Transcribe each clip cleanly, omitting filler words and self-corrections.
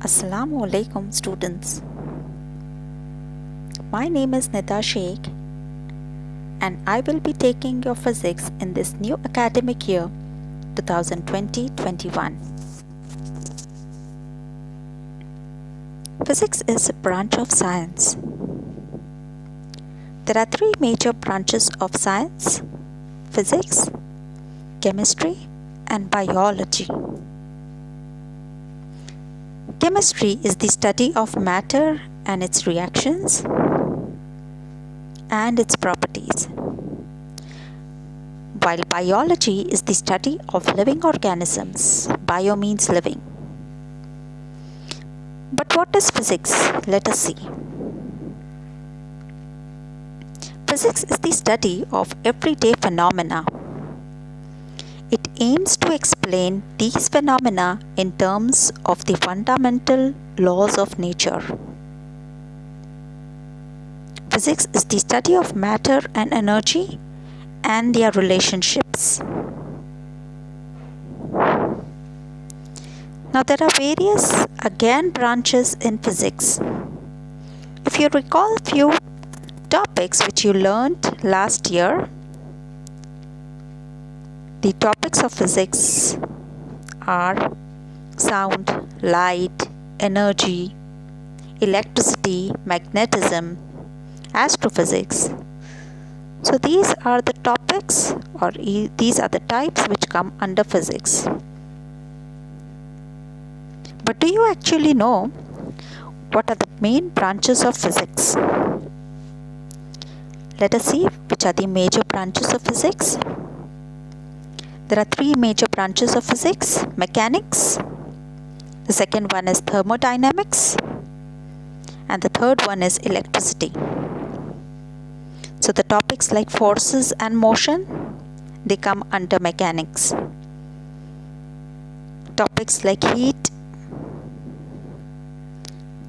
Assalamu alaikum students. My name is Nida Sheikh and I will be taking your physics in this new academic year 2020-21. Physics is a branch of science. There are three major branches of science: physics, chemistry and biology. Chemistry is the study of matter and its reactions and its properties, while biology is the study of living organisms. Bio means living. But what is physics? Let us see. Physics is the study of everyday phenomena. It aims to explain these phenomena in terms of the fundamental laws of nature. Physics is the study of matter and energy and their relationships. Now there are various branches in physics. If you recall a few topics which you learned last year, the topics of physics are sound, light, energy, electricity, magnetism, astrophysics. So these are the topics, or these are the types which come under physics. But do you actually know what are the main branches of physics? Let us see which are the major branches of physics. There are three major branches of physics: mechanics, the second one is thermodynamics, and the third one is electricity. So the topics like forces and motion, they come under mechanics. Topics like heat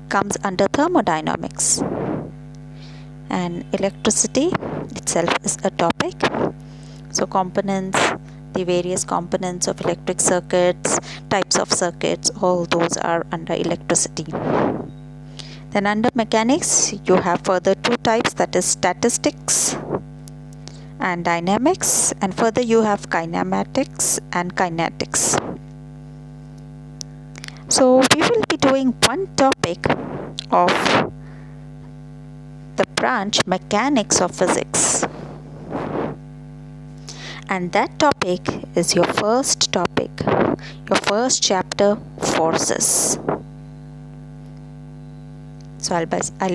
comes under thermodynamics, and electricity itself is a topic. So components, the various components of electric circuits, types of circuits, all those are under electricity. Then under mechanics, you have further two types, that is statistics and dynamics, and further you have kinematics and kinetics. So we will be doing one topic of the branch mechanics of physics. And that topic is your first topic, your first chapter, forces. So I'll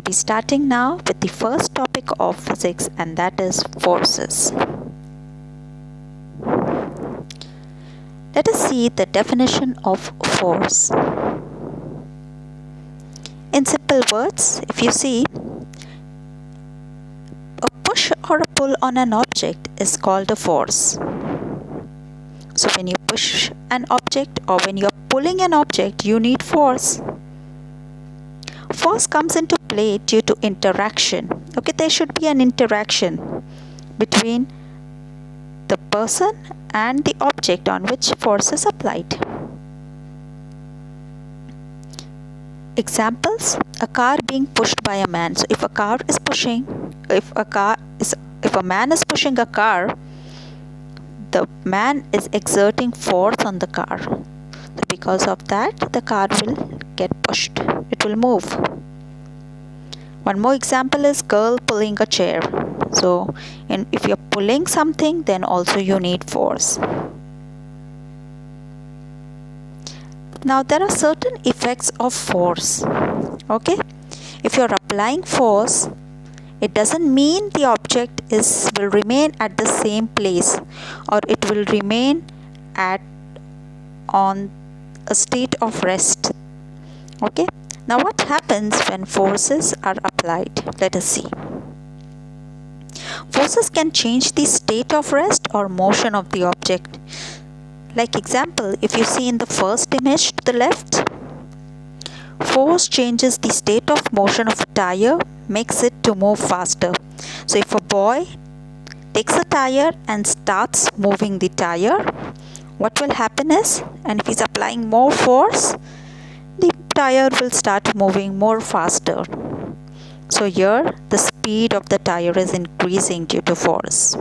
be starting now with the first topic of physics, and that is forces. Let us see the definition of force. In simple words, if you see, a push or a pull on an object is called a force. So when you push an object or when you are pulling an object, you need force. Force comes into play due to interaction. Okay, there should be an interaction between the person and the object on which force is applied. Examples: a car being pushed by a man. So if a man is pushing a car, the man is exerting force on the car. So because of that, the car will get pushed. It will move. One more example is girl pulling a chair. So if you're pulling something, then also you need force. Now there are certain effects of force. Okay, if you're applying force, it doesn't mean the object will remain at the same place, or it will remain on a state of rest. Okay, now what happens when forces are applied? Let us see. Forces can change the state of rest or motion of the object. Like example, if you see in the first image to the left, force changes the state of motion of a tire, makes it to move faster. So if a boy takes a tire and starts moving the tire, what will happen is, and if he's applying more force, the tire will start moving more faster. So here the speed of the tire is increasing due to force.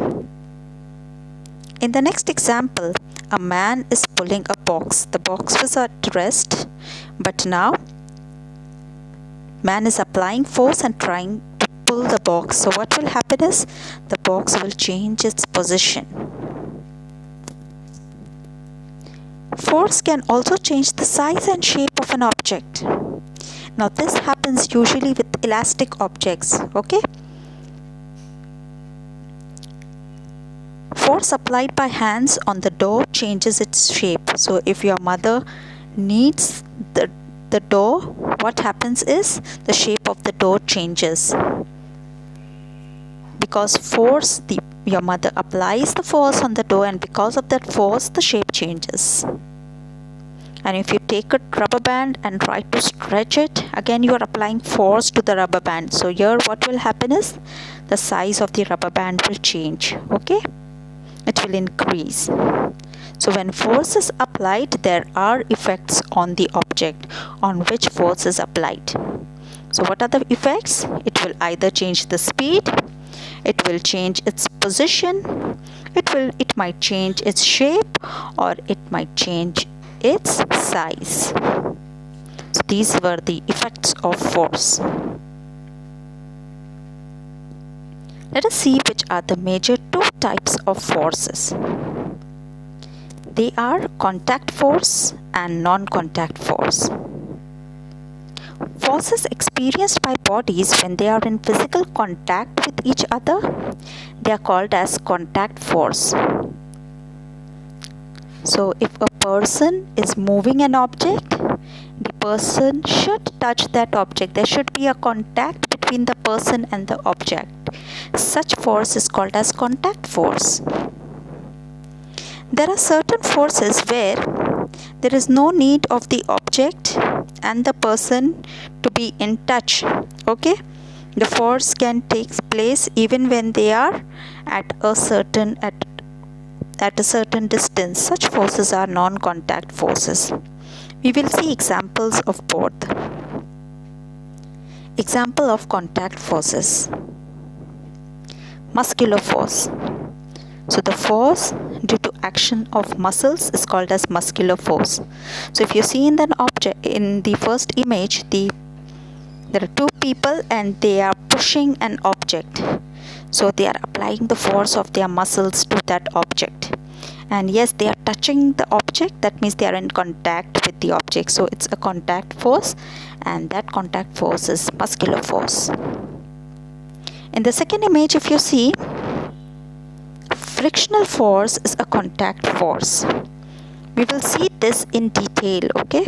In the next example, a man is pulling a box. The box was at rest, but now man is applying force and trying to pull the box. So what will happen is the box will change its position. Force can also change the size and shape of an object. Now this happens usually with elastic objects, okay? Force applied by hands on the door changes its shape. So if your mother kneads the door, what happens is the shape of the door changes. Because your mother applies the force on the door, and because of that force the shape changes. And if you take a rubber band and try to stretch it, again you are applying force to the rubber band. So here what will happen is the size of the rubber band will change, okay? It will increase. So when force is applied, there are effects on the object on which force is applied. So what are the effects? It will either change the speed, it will change its position, it might change its shape, or it might change its size. So these were the effects of force. Let us see which are the major two types of forces. They are contact force and non-contact force. Forces experienced by bodies when they are in physical contact with each other, they are called as contact force. So if a person is moving an object, the person should touch that object. There should be a contact between the person and the object. Such force is called as contact force. There are certain forces where there is no need of the object and the person to be in touch, okay? The force can take place even when they are at a certain distance. Such forces are non-contact forces. We will see examples of both. Example of contact forces. Muscular force. So the force due to action of muscles is called as muscular force. So if you see in the first image, there are two people and they are pushing an object. So they are applying the force of their muscles to that object. And yes, they are touching the object. That means they are in contact with the object. So it's a contact force, and that contact force is muscular force. In the second image, if you see, frictional force is a contact force. We will see this in detail, okay?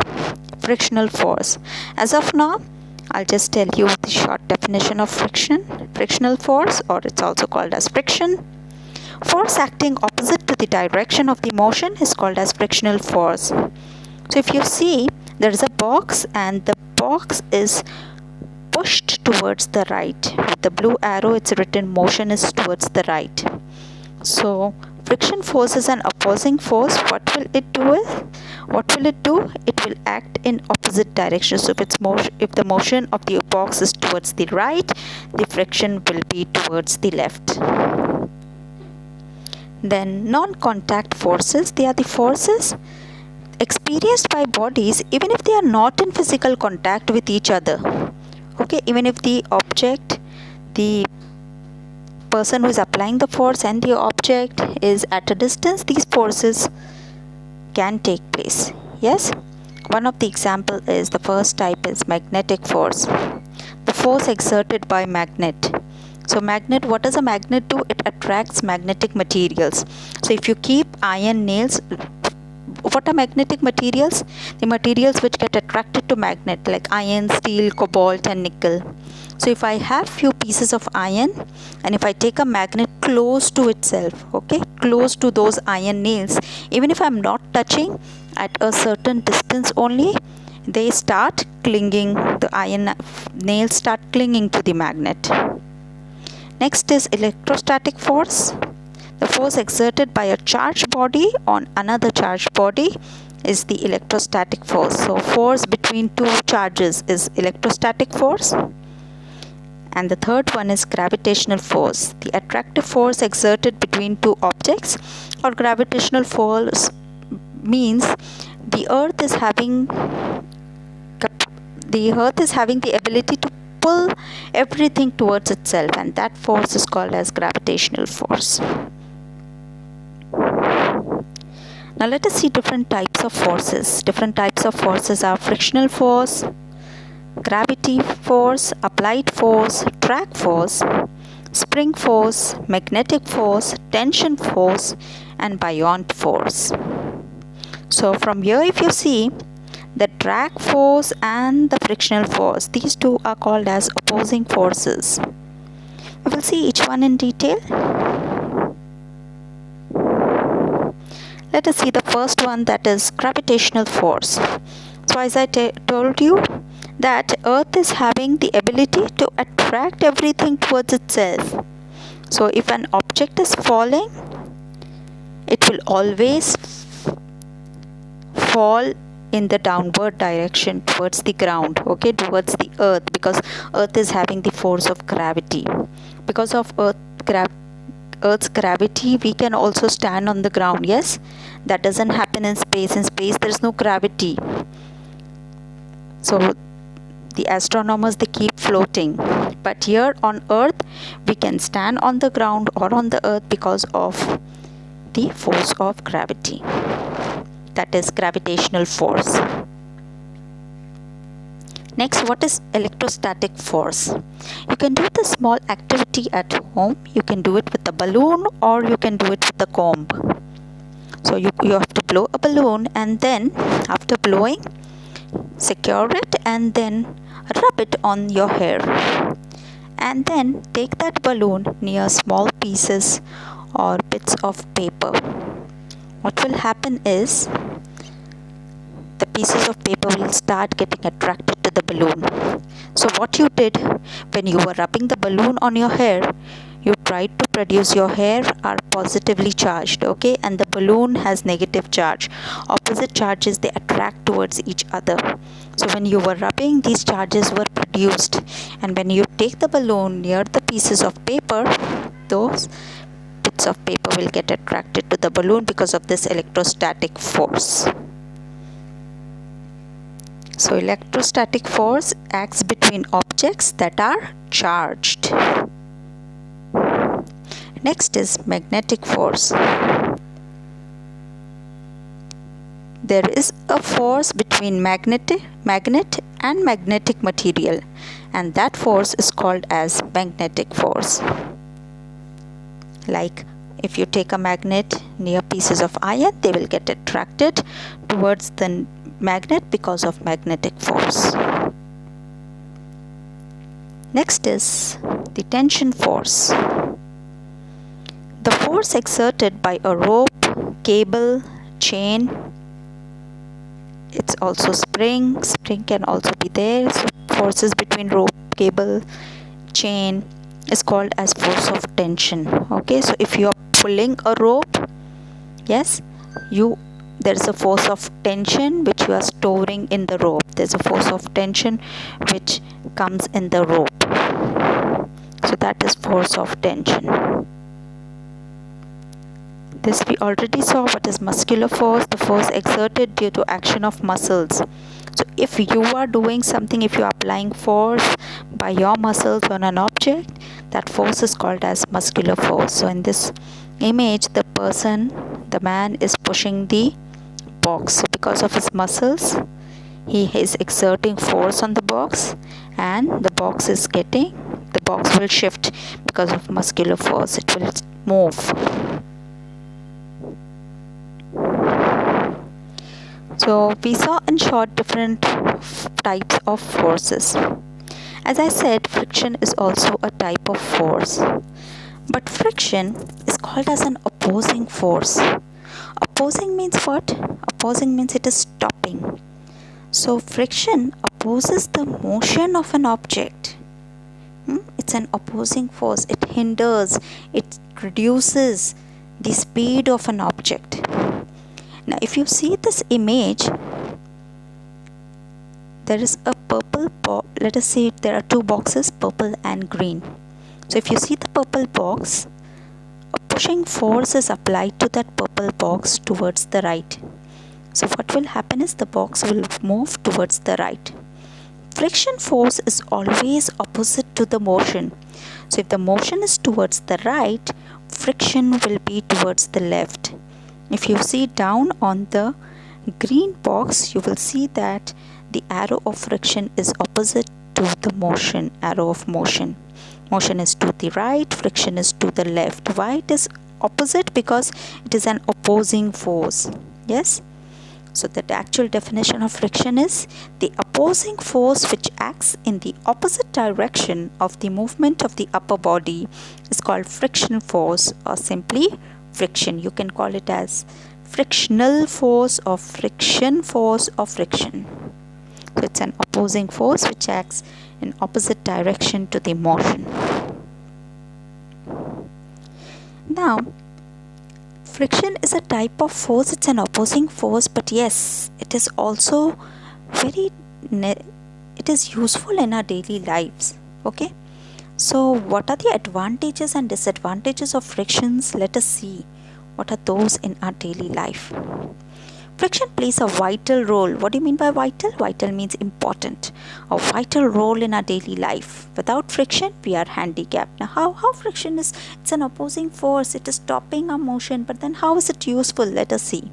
Frictional force. As of now, I'll just tell you the short definition of friction. Frictional force, or it's also called as friction. Force acting opposite to the direction of the motion is called as frictional force. So if you see, there is a box and the box is pushed towards the right. With the blue arrow, it's written motion is towards the right. So friction force is an opposing force. What will it do? It will act in opposite direction. So if the motion of the box is towards the right, the friction will be towards the left. Then non-contact forces, they are the forces experienced by bodies even if they are not in physical contact with each other. Okay, even if the person who is applying the force and the object is at a distance, these forces can take place. Yes, one of the example is, the first type is magnetic force. The force exerted by magnet. So magnet, what does a magnet do? It attracts magnetic materials. So if you keep iron nails, what are magnetic materials? The materials which get attracted to magnet, like iron, steel, cobalt and nickel. So if I have few pieces of iron and if I take a magnet close to itself, okay, close to those iron nails, even if I'm not touching, at a certain distance only, they start clinging, the iron nails start clinging to the magnet. Next is electrostatic force. The force exerted by a charged body on another charged body is the electrostatic force. So force between two charges is electrostatic force. And the third one is gravitational force, the attractive force exerted between two objects. Or gravitational force means the earth is having the ability to pull everything towards itself, and that force is called as gravitational force. Now let us see different types of forces. Different types of forces are frictional force, gravity force, applied force, drag force, spring force, magnetic force, tension force, and buoyant force. So from here, if you see, the drag force and the frictional force, these two are called as opposing forces. We will see each one in detail. Let us see the first one, that is gravitational force. So as I told you, that earth is having the ability to attract everything towards itself. So if an object is falling, it will always fall in the downward direction towards the ground, okay, towards the earth, because earth is having the force of gravity. Because of earth's gravity, we can also stand on the ground. Yes, that doesn't happen in space. In space there is no gravity, so the astronomers, they keep floating. But here on earth, we can stand on the ground or on the earth because of the force of gravity, that is gravitational force. Next, what is electrostatic force? You can do the small activity at home. You can do it with a balloon or you can do it with a comb. So you have to blow a balloon, and then after blowing, secure it and then rub it on your hair, and then take that balloon near small pieces or bits of paper. What will happen is, the pieces of paper will start getting attracted to the balloon. So what you did when you were rubbing the balloon on your hair, you tried to produce your hair are positively charged, okay, and the balloon has negative charge. Opposite charges, they attract towards each other. So when you were rubbing, these charges were produced, and when you take the balloon near the pieces of paper, those bits of paper will get attracted to the balloon because of this electrostatic force. So electrostatic force acts between objects that are charged. Next is magnetic force. There is a force between magnet and magnetic material, and that force is called as magnetic force. Like if you take a magnet near pieces of iron, they will get attracted towards the magnet because of magnetic force. Next is the tension force. The force exerted by a rope, cable, chain. It's also spring can also be there. So forces between rope, cable, chain is called as force of tension. Okay, so if you are pulling a rope, yes, there is a force of tension which you are storing in the rope. There's a force of tension which comes in the rope. So that is force of tension. This we already saw. What is muscular force? The force exerted due to action of muscles. So if you are doing something, if you are applying force by your muscles on an object, that force is called as muscular force. So in this image, the man is pushing the box. So because of his muscles, he is exerting force on the box, and the box will shift because of muscular force. It will move. So we saw in short different types of forces. As I said, friction is also a type of force. But friction is called as an opposing force. Opposing means what? Opposing means it is stopping. So friction opposes the motion of an object. It's an opposing force. It hinders, it reduces the speed of an object. Now if you see this image, there is a purple box. Let us say there are two boxes, purple and green. So if you see the purple box, a pushing force is applied to that purple box towards the right. So what will happen is the box will move towards the right. Friction force is always opposite to the motion. So if the motion is towards the right, friction will be towards the left. If you see down on the green box, you will see that the arrow of friction is opposite to the motion, arrow of motion. Motion is to the right, friction is to the left. Why it is opposite? Because it is an opposing force. Yes. So the actual definition of friction is the opposing force which acts in the opposite direction of the movement of the upper body is called friction force, or simply friction. You can call it as frictional force or friction force or friction. So it's an opposing force which acts in opposite direction to the motion. Now, friction is a type of force. It's an opposing force, but yes, it is also it is useful in our daily lives. Okay, so what are the advantages and disadvantages of frictions? Let us see what are those in our daily life. Friction plays a vital role. What do you mean by vital? Vital means important. A vital role in our daily life. Without friction, we are handicapped. Now, how friction is? It's an opposing force. It is stopping our motion. But then how is it useful? Let us see.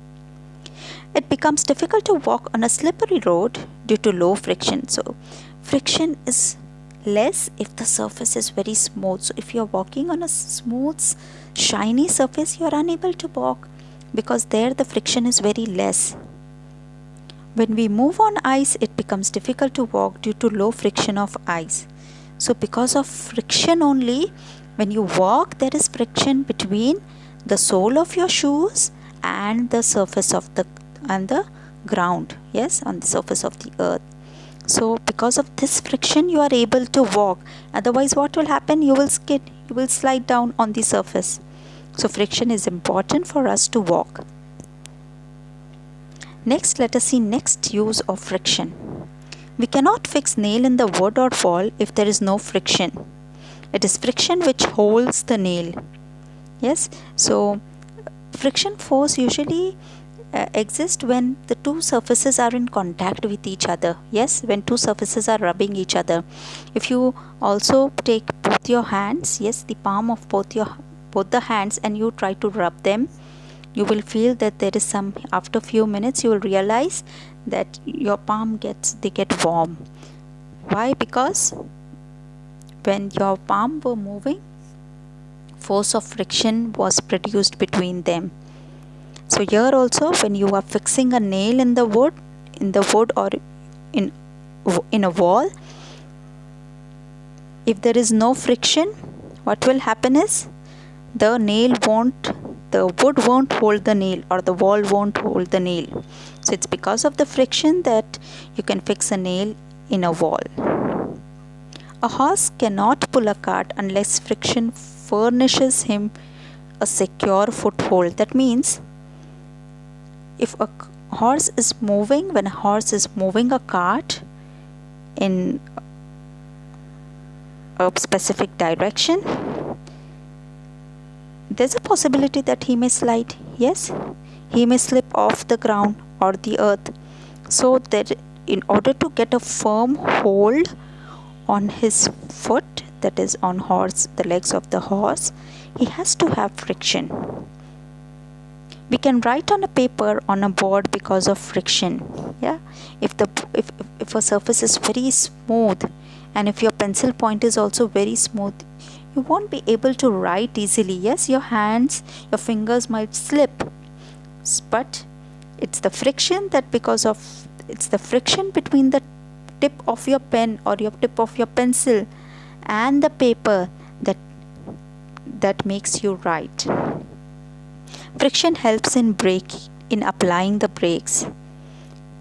It becomes difficult to walk on a slippery road due to low friction. So, friction is less if the surface is very smooth. So, if you are walking on a smooth, shiny surface, you are unable to walk, because there the friction is very less. When we move on ice, it becomes difficult to walk due to low friction of ice. So because of friction only, when you walk, there is friction between the sole of your shoes and the surface of the ground. Yes, on the surface of the earth. So because of this friction, you are able to walk. Otherwise, what will happen? You will skid, you will slide down on the surface. So friction is important for us to walk. Next, let us see next use of friction. We cannot fix nail in the wood or wall if there is no friction. It is friction which holds the nail. Yes, so friction force usually exists when the two surfaces are in contact with each other. Yes, when two surfaces are rubbing each other. If you also take both your hands, yes, the palm of both the hands, and you try to rub them, you will feel that there is some, after few minutes you will realize that your palm get warm. Why? Because when your palm were moving, force of friction was produced between them. So here also, when you are fixing a nail in the wood or in a wall, if there is no friction, what will happen is the wood won't hold the nail, or the wall won't hold the nail. So it's because of the friction that you can fix a nail in a wall. A horse cannot pull a cart unless friction furnishes him a secure foothold. That means if a horse is moving, when a horse is moving a cart in a specific direction, there's a possibility that he may slide. Yes, he may slip off the ground or the earth. So that in order to get a firm hold on his foot, that is on the legs of the horse, he has to have friction. We can write on a paper, on a board, because of friction. Yeah, if a surface is very smooth, and if your pencil point is also very smooth, you won't be able to write easily. Yes, your fingers might slip, but it's the friction it's the friction between the tip of your pen or your tip of your pencil and the paper that makes you write. Friction helps in applying the brakes.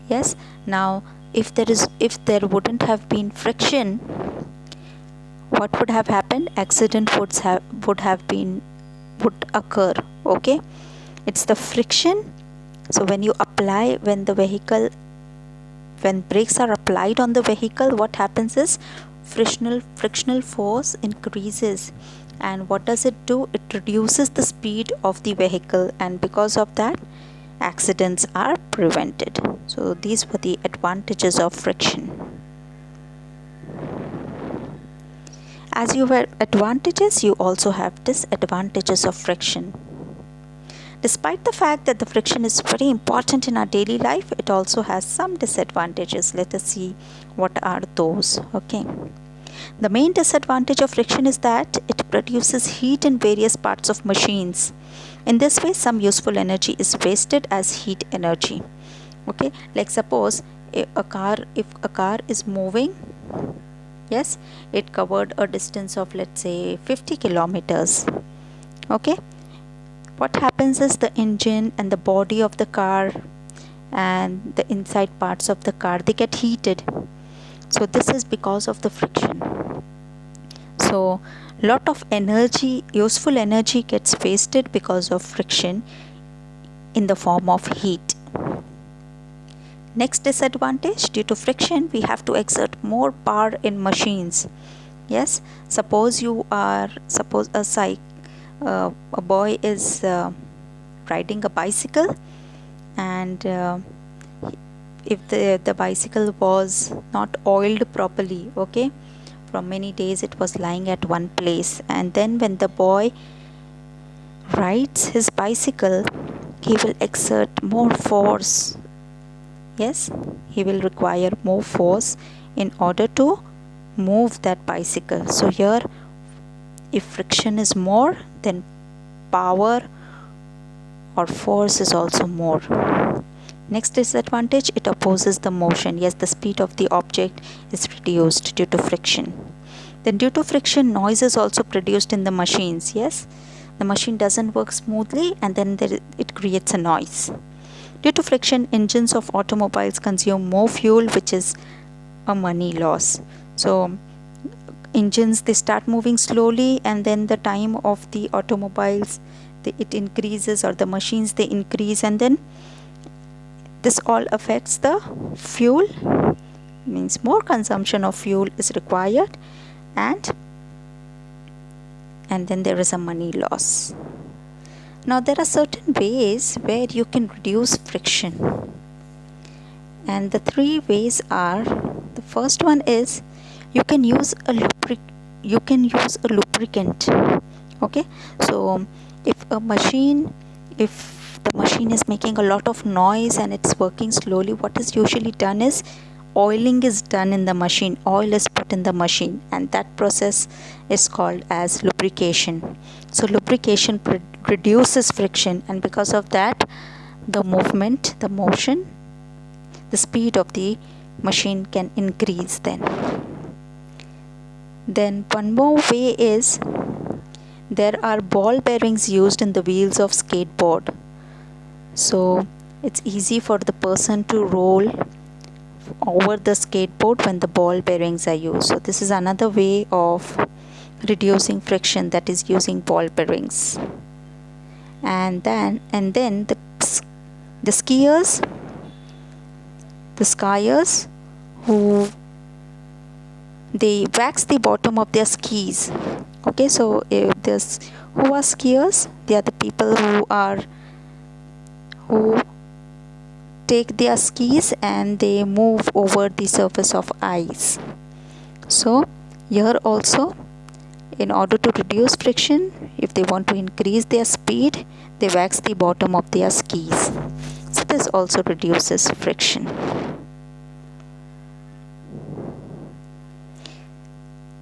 Yes, now if there wouldn't have been friction, what would have happened? Accident would occur. Okay, it's the friction So when brakes are applied on the vehicle, what happens is frictional force increases, and what does it do? It reduces the speed of the vehicle, and because of that, accidents are prevented. So these were the advantages of friction. As you have advantages, you also have disadvantages of friction. Despite the fact that the friction is very important in our daily life, it also has some disadvantages. Let us see what are those. Okay. The main disadvantage of friction is that it produces heat in various parts of machines. In this way, some useful energy is wasted as heat energy. Okay, like suppose if a car is moving, yes, it covered a distance of, let's say, 50 kilometers. Okay, what happens is the engine and the body of the car and the inside parts of the car, they get heated. So this is because of the friction. So lot of energy, useful energy, gets wasted because of friction in the form of heat. Next disadvantage: due to friction, we have to exert more power in machines. Yes, suppose a boy is riding a bicycle, and if the bicycle was not oiled properly, okay, from many days it was lying at one place, and then when the boy rides his bicycle, he will exert more force. Yes, he will require more force in order to move that bicycle. So here, if friction is more, then power or force is also more. Next disadvantage: it opposes the motion. Yes, the speed of the object is reduced due to friction. Then due to friction, noise is also produced in the machines. Yes, the machine doesn't work smoothly, and then it creates a noise. Due to friction, engines of automobiles consume more fuel, which is a money loss. So engines, they start moving slowly, and then the time of the automobiles, it increases, or the machines, they increase, and then this all affects the fuel, means more consumption of fuel is required, and then there is a money loss. Now there are certain ways where you can reduce friction, and the three ways are: the first one is you can use a lubricant. Okay, so if the machine is making a lot of noise and it's working slowly, what is usually done is oiling is done in the machine. Oil is put in the machine, and that process is called as lubrication. So lubrication reduces friction, and because of that, the motion, the speed of the machine can increase. Then one more way is, there are ball bearings used in the wheels of skateboard. So it's easy for the person to roll over the skateboard when the ball bearings are used. So this is another way of reducing friction, that is using ball bearings. And then the skiers who they wax the bottom of their skis. Okay, so who are skiers? They are the people who take their skis and they move over the surface of ice. So here also, in order to reduce friction, if they want to increase their speed, they wax the bottom of their skis. So this also reduces friction.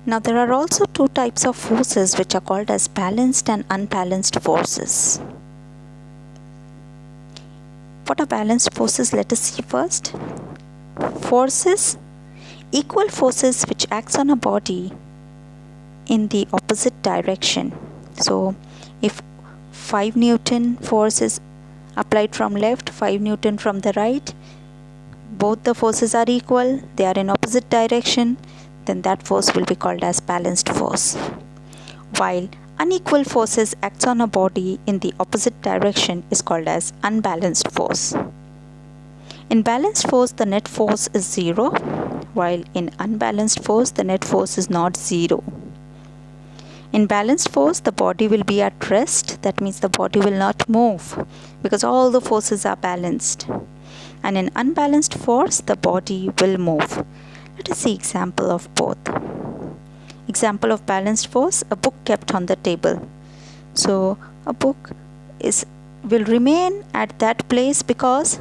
Now there are also two types of forces which are called as balanced and unbalanced forces. What are balanced forces? Let us see first. Forces: equal forces which acts on a body in the opposite direction. So if 5 Newton force is applied from left, 5 Newton from the right, both the forces are equal, they are in opposite direction, then that force will be called as balanced force. While unequal forces acts on a body in the opposite direction is called as unbalanced force. In balanced force, the net force is 0, while in unbalanced force, the net force is not 0. In balanced force, the body will be at rest. That means the body will not move because all the forces are balanced. And in unbalanced force, the body will move. Let us see example of both. Example of balanced force, a book kept on the table. So a book will remain at that place because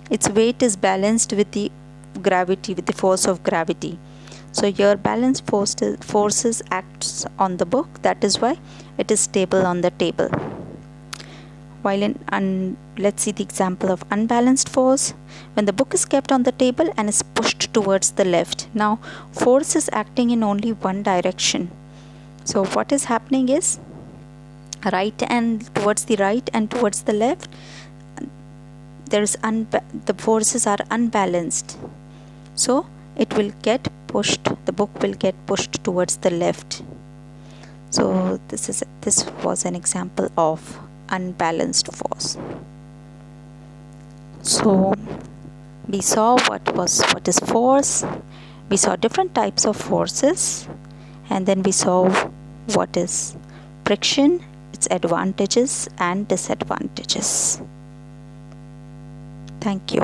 its weight is balanced with the gravity, with the force of gravity. So your balanced forces acts on the book. That is why it is stable on the table. While let's see the example of unbalanced force. When the book is kept on the table and is pushed towards the left. Now force is acting in only one direction. So what is happening is right and towards the right and towards the left, the forces are unbalanced. So it will get pushed, the book will get pushed towards the left. So this was an example of unbalanced force. So we saw what is force, we saw different types of forces, and then we saw what is friction, its advantages and disadvantages. Thank you.